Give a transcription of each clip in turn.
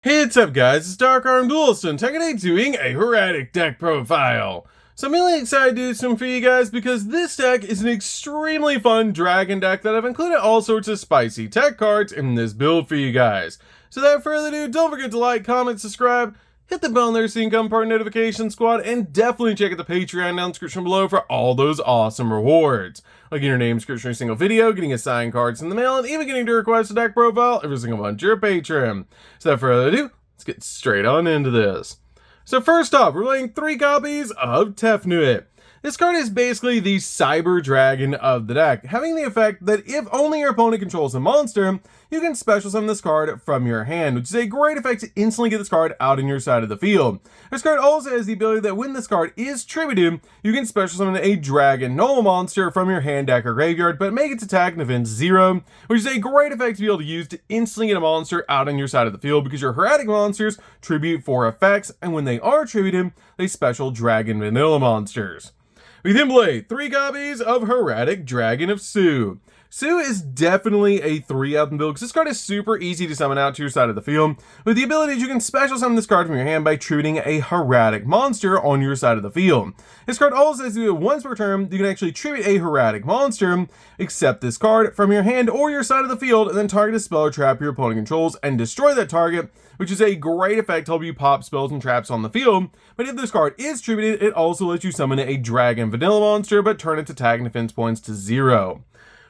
Hey, what's up guys, it's DarkArmedDuelist and today doing a Hieratic deck profile. So I'm really excited to do some for you guys because this deck is an extremely fun dragon deck that I've included all sorts of spicy tech cards in this build for you guys. So without further ado, don't forget to like, comment, subscribe, hit the bell there so you can become part of the notification squad, and definitely check out the Patreon down in the description below for all those awesome rewards. Like getting your name description in a single video, getting assigned cards in the mail, and even getting to request a deck profile every single month your Patreon. So without further ado, let's get straight on into this. So first off, we're playing 3 copies of Tefnuit. This card is basically the cyber dragon of the deck, having the effect that if only your opponent controls a monster, you can special summon this card from your hand, which is a great effect to instantly get this card out on your side of the field. This card also has the ability that when this card is tributed, you can special summon a dragon normal monster from your hand, deck, or graveyard, but make its attack and event 0, which is a great effect to be able to use to instantly get a monster out on your side of the field because your Hieratic monsters tribute 4 effects, and when they are tributed, they special dragon vanilla monsters. We then play 3 copies of Hieratic Dragon of Su. Su is definitely a 3-up build because this card is super easy to summon out to your side of the field, with the ability that you can special summon this card from your hand by tributing a Hieratic monster on your side of the field. This card also says that once per turn, you can actually tribute a Hieratic monster, accept this card from your hand or your side of the field, and then target a spell or trap your opponent controls and destroy that target, which is a great effect to help you pop spells and traps on the field. But if this card is tributed, it also lets you summon a dragon vanilla monster, but turn its attack and defense points to 0.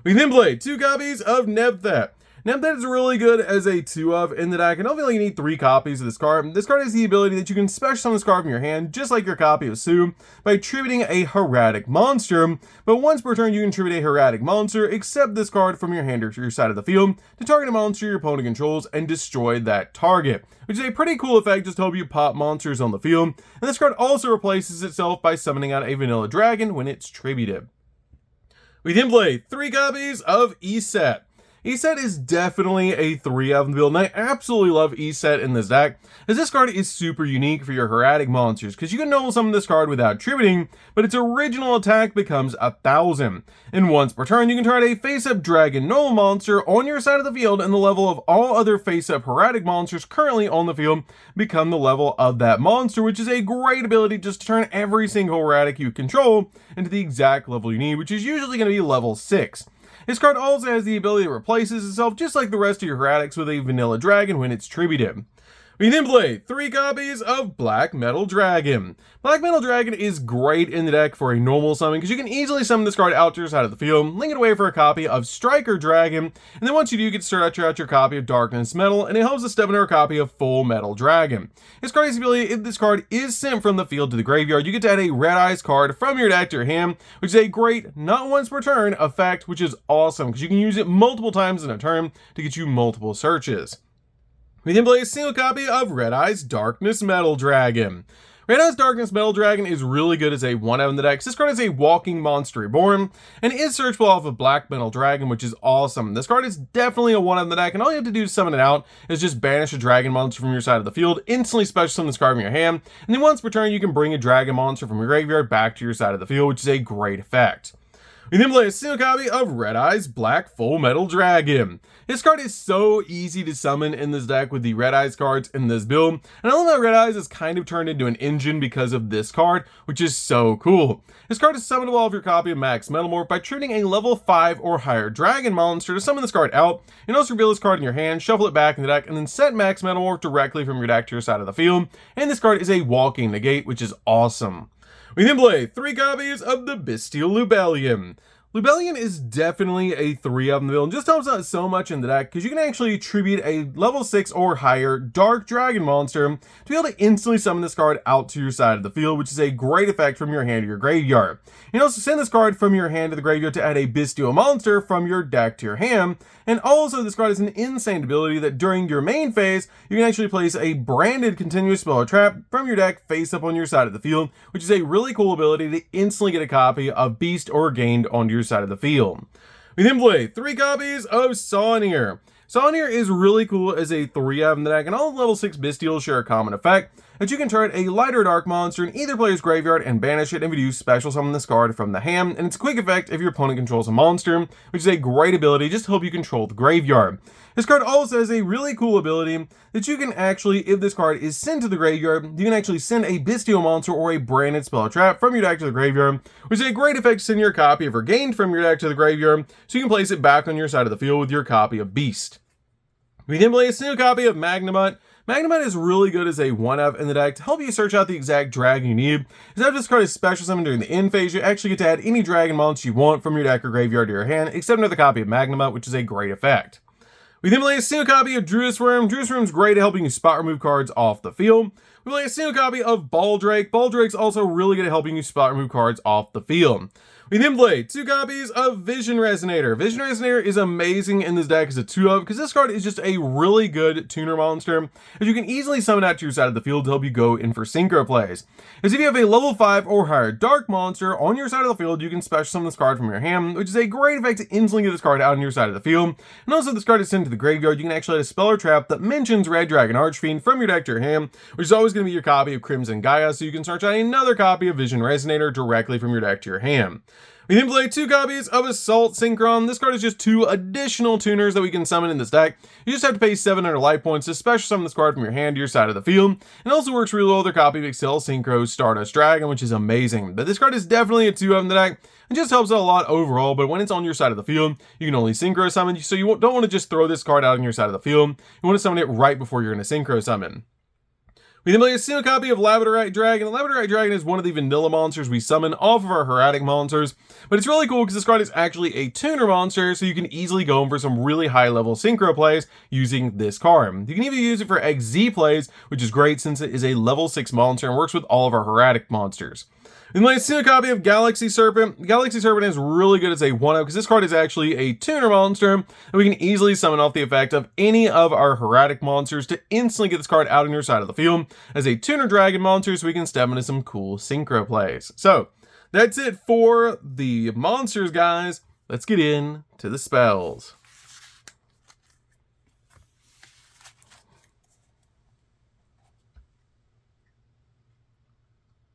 We then play 2 copies of Nebthet. Nebthet is really good as a 2-of in the deck, and I don't feel like you need 3 copies of this card. This card has the ability that you can special summon this card from your hand, just like your copy of Su, by tributing a Hieratic monster, but once per turn you can tribute a Hieratic monster, accept this card from your hand or your side of the field, to target a monster your opponent controls and destroy that target, which is a pretty cool effect just to help you pop monsters on the field, and this card also replaces itself by summoning out a vanilla dragon when it's tributed. We then play 3 copies of Eset. Eset is definitely a 3-of build, and I absolutely love Eset in this deck, as this card is super unique for your Hieratic monsters, because you can normal summon this card without tributing, but its original attack becomes 1,000. And once per turn, you can target a face-up dragon normal monster on your side of the field, and the level of all other face-up Hieratic monsters currently on the field become the level of that monster, which is a great ability just to turn every single Hieratic you control into the exact level you need, which is usually going to be level 6. This card also has the ability that replaces itself just like the rest of your Hieratics with a vanilla dragon when it's tributed. We then play 3 copies of Black Metal Dragon. Black Metal Dragon is great in the deck for a normal summon because you can easily summon this card out to your side of the field, link it away for a copy of Striker Dragon, and then once you do, you get to start out your copy of Darkness Metal, and it helps to step into a copy of Full Metal Dragon. This card has the ability, if this card is sent from the field to the graveyard, you get to add a Red Eyes card from your deck to your hand, which is a great, not once per turn, effect, which is awesome because you can use it multiple times in a turn to get you multiple searches. We then play a single copy of Red Eyes Darkness Metal Dragon. Red Eyes Darkness Metal Dragon is really good as a 1-of in the deck. This card is a walking monster reborn, and is searchable off of Black Metal Dragon, which is awesome. This card is definitely a 1-of in the deck, and all you have to do to summon it out is just banish a dragon monster from your side of the field, instantly special summon this card from your hand, and then once per turn you can bring a dragon monster from your graveyard back to your side of the field, which is a great effect. We then play a single copy of Red Eyes Black Full Metal Dragon. This card is so easy to summon in this deck with the Red Eyes cards in this build, and I love how Red Eyes is kind of turned into an engine because of this card, which is so cool. This card is summonable off your copy of Max Metalmorph by tributing a level 5 or higher dragon monster to summon this card out, and also reveal this card in your hand, shuffle it back in the deck, and then set Max Metalmorph directly from your deck to your side of the field, and this card is a walking negate, which is awesome. We then play 3 copies of the Bestial Lubellion. Lubellion is definitely a 3-of in the build, and just helps out so much in the deck because you can actually tribute a level 6 or higher dark dragon monster to be able to instantly summon this card out to your side of the field, which is a great effect from your hand to your graveyard. You can also send this card from your hand to the graveyard to add a Bestial monster from your deck to your hand, and also this card has an insane ability that during your main phase, you can actually place a branded continuous spell or trap from your deck face up on your side of the field, which is a really cool ability to instantly get a copy of Beast or Gained onto your side of the field. We then play 3 copies of Sawnir. Sawnir is really cool as a 3-of in the deck, and all level 6 Bestials share a common effect, that you can target a lighter dark monster in either player's graveyard and banish it, and if you do, special summon this card from the hand, and it's a quick effect if your opponent controls a monster, which is a great ability just to help you control the graveyard. This card also has a really cool ability that you can actually, if this card is sent to the graveyard, you can actually send a bestial monster or a branded spell or trap from your deck to the graveyard, which is a great effect to send your copy of Regained from your deck to the graveyard, so you can place it back on your side of the field with your copy of Beast. We then play a single copy of Magnemite. Magnemite is really good as a 1-of in the deck to help you search out the exact dragon you need. Because after this card is special summoned during the end phase, you actually get to add any dragon monster you want from your deck or graveyard to your hand, except another copy of Magnemite, which is a great effect. We then play a single copy of Druid's Worm. Druid's Worm is great at helping you spot remove cards off the field. We play a single copy of Baldrake. Baldrake's also really good at helping you spot remove cards off the field. We then play 2 copies of Vision Resonator. Vision Resonator is amazing in this deck as a 2-of because this card is just a really good tuner monster that you can easily summon out to your side of the field to help you go in for synchro plays. As if you have a level 5 or higher dark monster on your side of the field, you can special summon this card from your hand, which is a great effect to instantly get this card out on your side of the field. And also, if this card is sent to the graveyard, you can actually add a spell or trap that mentions Red Dragon Archfiend from your deck to your hand, which is always going to be your copy of Crimson Gaia, so you can search out another copy of Vision Resonator directly from your deck to your hand. We then play 2 copies of Assault Synchron. This card is just 2 additional tuners that we can summon in this deck. You just have to pay 700 life points to special summon this card from your hand to your side of the field. And also works really well with their copy of Excel Synchro Stardust Dragon, which is amazing. But this card is definitely a 2-of in the deck. It just helps out a lot overall, but when it's on your side of the field, you can only Synchro Summon, so you don't want to just throw this card out on your side of the field. You want to summon it right before you're going to Synchro Summon. We then play a single copy of Labradorite Dragon. The Labradorite Dragon is one of the vanilla monsters we summon off of our Hieratic monsters, but it's really cool because this card is actually a tuner monster, so you can easily go in for some really high level synchro plays using this card. You can even use it for XZ plays, which is great since it is a level 6 monster and works with all of our Hieratic monsters. We play a single copy of Galaxy Serpent. Galaxy Serpent is really good as a 1-of because this card is actually a tuner monster, and we can easily summon off the effect of any of our Hieratic monsters to instantly get this card out on your side of the field as a tuner dragon monster, so we can step into some cool synchro plays. So that's it for the monsters, guys. Let's get into the spells.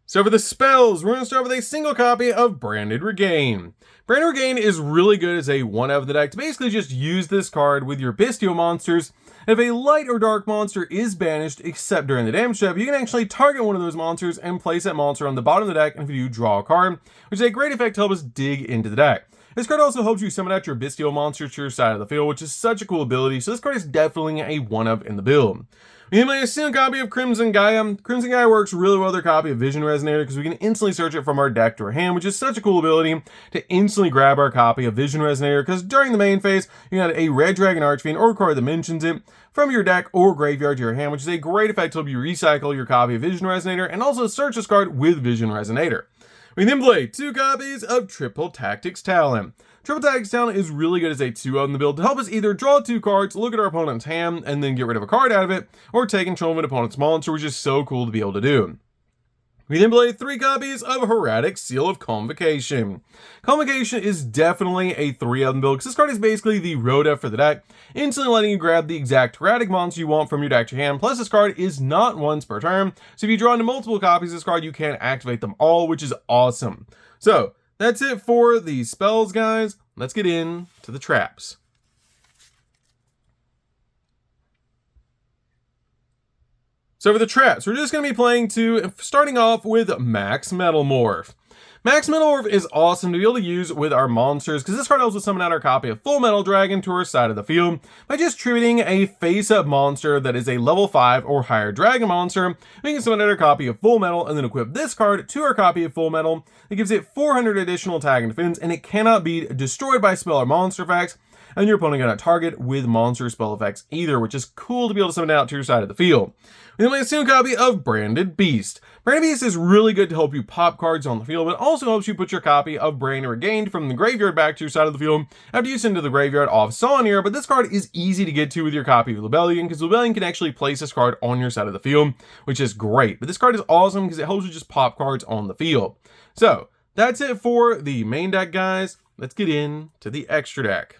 So for the spells, we're going to start with a single copy of Branded Regain. Branded Regain is really good as a 1-of in the deck to basically just use this card with your bestial monsters. If a light or dark monster is banished, except during the damage step, you can actually target one of those monsters and place that monster on the bottom of the deck, and if you do, draw a card, which is a great effect to help us dig into the deck. This card also helps you summon out your bestial monsters to your side of the field, which is such a cool ability, so this card is definitely a 1-of in the build. We then play a single copy of Crimson Gaia. Crimson Gaia works really well with our copy of Vision Resonator because we can instantly search it from our deck to our hand, which is such a cool ability to instantly grab our copy of Vision Resonator because during the main phase, you can add a Red Dragon Archfiend or a card that mentions it from your deck or graveyard to your hand, which is a great effect to help you recycle your copy of Vision Resonator and also search this card with Vision Resonator. We then play 2 copies of Triple Tactics Talent. Triple Tactics Talent is really good as a 2-of in the build to help us either draw 2 cards, look at our opponent's hand, and then get rid of a card out of it, or take control of an opponent's monster, which is so cool to be able to do. We then play 3 copies of Hieratic Seal of Convocation. Convocation is definitely a 3-of build because this card is basically the Rhoda for the deck, instantly letting you grab the exact Hieratic monster you want from your deck to your hand. Plus, this card is not once per turn, so if you draw into multiple copies of this card, you can activate them all, which is awesome. So that's it for the spells, guys. Let's get into the traps. So for the traps, we're just going to be playing 2, starting off with Max Metalmorph. Max Metalmorph is awesome to be able to use with our monsters because this card helps us summon out our copy of Full Metal Dragon to our side of the field by just tributing a face-up monster that is a level 5 or higher dragon monster. We can summon out our copy of Full Metal and then equip this card to our copy of Full Metal. It gives it 400 additional attack and defense, and it cannot be destroyed by spell or monster effects, and your opponent cannot target with monster spell effects either, which is cool to be able to summon it out to your side of the field. We then play a single copy of Branded Beast. Branded Beast is really good to help you pop cards on the field, but also helps you put your copy of Branded Regained from the graveyard back to your side of the field after you send to the graveyard off Sonia. But this card is easy to get to with your copy of Lebellion because Lebellion can actually place this card on your side of the field, which is great. But this card is awesome because it helps you just pop cards on the field. So that's it for the main deck, guys. Let's get into the extra deck.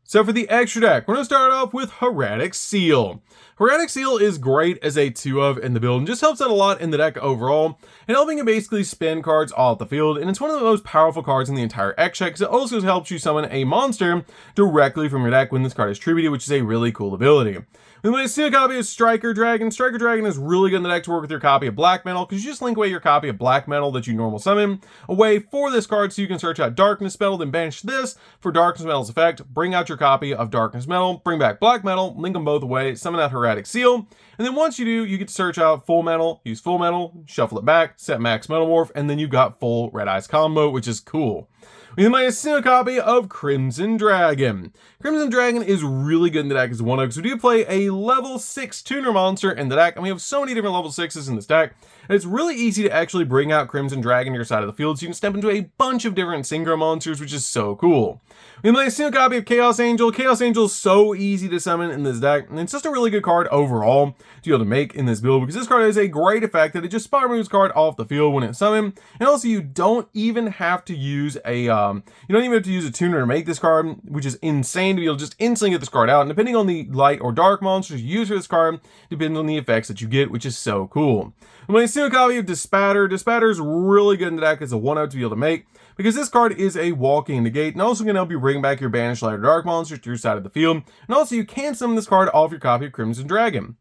So for the extra deck, we're going to start off with Hieratic Seal. Hieratic Seal is great as a 2-of in the build and just helps out a lot in the deck overall, and helping you basically spin cards off the field, and it's one of the most powerful cards in the entire X deck because it also helps you summon a monster directly from your deck when this card is tributed, which is a really cool ability. We might see a copy of Striker Dragon. Striker Dragon is really good in the deck to work with your copy of Black Metal because you just link away your copy of Black Metal that you normal summon away for this card so you can search out Darkness Metal, then banish this for Darkness Metal's effect, bring out your copy of Darkness Metal, bring back Black Metal, link them both away, summon out Hieratic Seal, and then once you do, you get to search out Full Metal, use Full Metal, shuffle it back, set Max Metal Morph, and then you've got full Red Eyes combo, which is cool. We then might see a copy of Crimson Dragon. Crimson Dragon is really good in the deck as 1-of because we do play a level 6 tuner monster in the deck, and we have so many different level 6s in this deck. And it's really easy to actually bring out Crimson Dragon to your side of the field so you can step into a bunch of different synchro monsters, which is so cool. We might see a copy of Chaos Angel. Chaos Angel is so easy to summon in this deck, and it's just a really good card overall to be able to make in this build because this card has a great effect that it just spot removes card off the field when it's summoned, and also you don't even have to use a tuner to make this card, which is insane to be able to just instantly get this card out. And depending on the light or dark monsters you use for this card, depends on the effects that you get, which is so cool. When I see a copy of Dispatter, Dispatter is really good in the deck as a 1-of to be able to make because this card is a walking negate and also can help you bring back your banished light or dark monsters to your side of the field. And also you can summon this card off your copy of Crimson Dragon.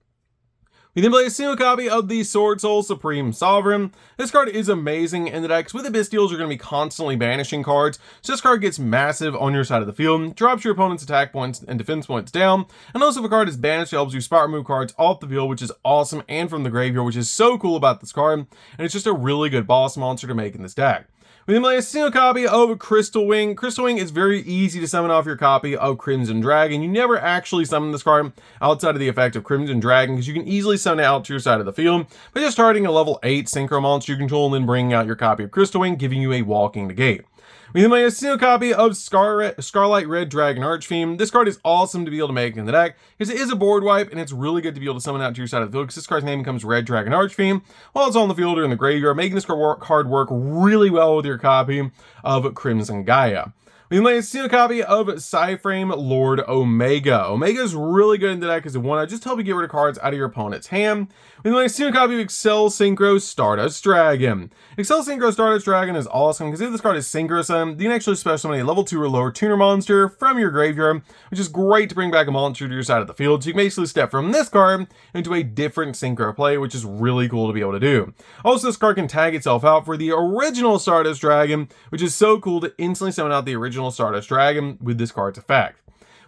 We then play a single copy of the Sword Soul Supreme Sovereign. This card is amazing in the decks. With Abystials, you're going to be constantly banishing cards, so this card gets massive on your side of the field, drops your opponent's attack points and defense points down, and also if a card is banished, it helps you spot remove cards off the field, which is awesome, and from the graveyard, which is so cool about this card, and it's just a really good boss monster to make in this deck. We then play a single copy of Crystal Wing. Crystal Wing is very easy to summon off your copy of Crimson Dragon. You never actually summon this card outside of the effect of Crimson Dragon because you can easily summon it out to your side of the field by just targeting a level 8 synchro monster you control and then bringing out your copy of Crystal Wing, giving you a walking negate. We then play a single copy of Scarlet Red Dragon Archfiend. This card is awesome to be able to make in the deck because it is a board wipe and it's really good to be able to summon out to your side of the field because this card's name becomes Red Dragon Archfiend while it's on the field or in the graveyard, making this card work really well with your copy of Crimson Gaia. We then play a single copy of Psyframe Lord Omega. Omega is really good in the deck as a 1-of, just to help you get rid of cards out of your opponent's hand. We then play a single copy of Excel Synchro Stardust Dragon. Excel Synchro Stardust Dragon is awesome because if this card is synchro summon, you can actually special summon a level 2 or lower tuner monster from your graveyard, which is great to bring back a monster to your side of the field. So you can basically step from this card into a different synchro play, which is really cool to be able to do. Also, this card can tag itself out for the original Stardust Dragon, which is so cool to instantly summon out the original Stardust Dragon with this card's effect.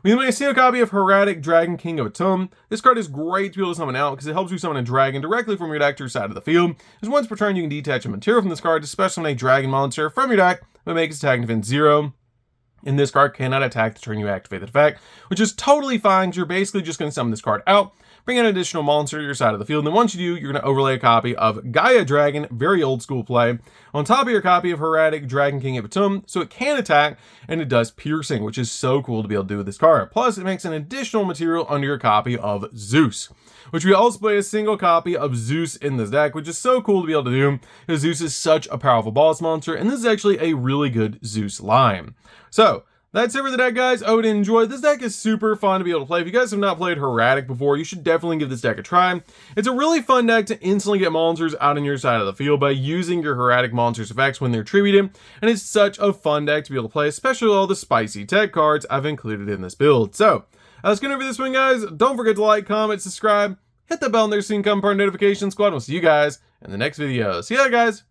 We then see a copy of Hieratic Dragon King of Atum. This card is great to be able to summon out because it helps you summon a dragon directly from your deck to your side of the field. As once per turn you can detach a material from this card to special summon a dragon monster from your deck, but make its attack and defense 0. And this card cannot attack the turn you activate the effect, which is totally fine because you're basically just going to summon this card out, bring an additional monster to your side of the field, and then once you do, you're going to overlay a copy of Gaia Dragon, very old school play, on top of your copy of Hieratic Dragon King of Atum, so it can attack, and it does piercing, which is so cool to be able to do with this card. Plus, it makes an additional material under your copy of Zeus, which we also play a single copy of Zeus in this deck, which is so cool to be able to do, because Zeus is such a powerful boss monster, and this is actually a really good Zeus line. So, that's it for the deck, guys. I would enjoy. This deck is super fun to be able to play. If you guys have not played Hieratic before, you should definitely give this deck a try. It's a really fun deck to instantly get monsters out on your side of the field by using your Hieratic monsters effects when they're tributed, and it's such a fun deck to be able to play, especially with all the spicy tech cards I've included in this build. So, that's gonna be this one, guys. Don't forget to like, comment, subscribe, hit the bell in there so you can come part of notification squad. We'll see you guys in the next video. See ya, guys.